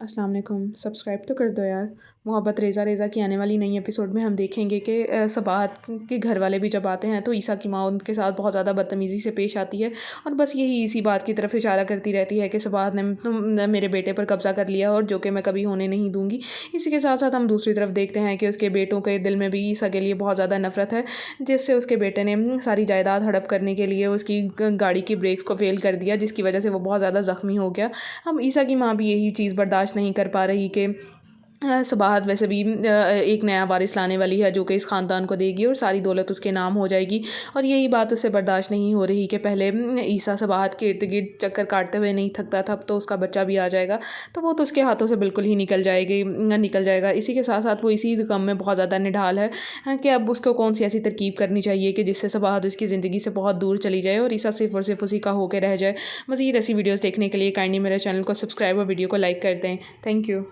अस्सलाम वालेकुम। सब्सक्राइब तो कर दो यार। मोहब्बत रेज़ा रेज़ा की आने वाली नई एपिसोड में हम देखेंगे कि सबाहत के घर वाले भी जब आते हैं तो ईसा की माँ उनके साथ बहुत ज़्यादा बदतमीज़ी से पेश आती है और बस यही इसी बात की तरफ इशारा करती रहती है कि सबाहत ने मेरे बेटे पर कब्ज़ा कर लिया और जो कि मैं कभी होने नहीं दूँगी। इसी के साथ साथ हम दूसरी तरफ देखते हैं कि उसके बेटों के दिल में भी ईसा के लिए बहुत ज़्यादा नफ़रत है, जिससे उसके बेटे ने सारी जायदाद हड़प करने के लिए उसकी गाड़ी की ब्रेक्स को फ़ेल कर दिया, जिसकी वजह से वो बहुत ज़्यादा ज़ख्मी हो गया। हम ईसा की माँ भी यही चीज़ बर्दाश्त नहीं कर पा रही कि सबाहत वैसे भी एक नया वारिस लाने वाली है जो कि इस ख़ानदान को देगी और सारी दौलत उसके नाम हो जाएगी। और यही बात उससे बर्दाश्त नहीं हो रही कि पहले ईसा सबाहत के इर्द गिर्द चक्कर काटते हुए नहीं थकता था, अब तो उसका बच्चा भी आ जाएगा तो वो तो उसके हाथों से बिल्कुल ही निकल जाएगा। इसी के साथ साथ वो इसी गम में बहुत ज़्यादा निढाल है कि अब उसको कौन सी ऐसी तरकीब करनी चाहिए कि जिससे सबाहत उसकी ज़िंदगी से बहुत दूर चली जाए और ईसा सिर्फ़ और सिर्फ उसी का होकर रह जाए। मज़ीद ऐसी वीडियोज़ देखने के लिए काइंडली मेरे चैनल को सब्सक्राइब और वीडियो को लाइक कर दें। Thank you.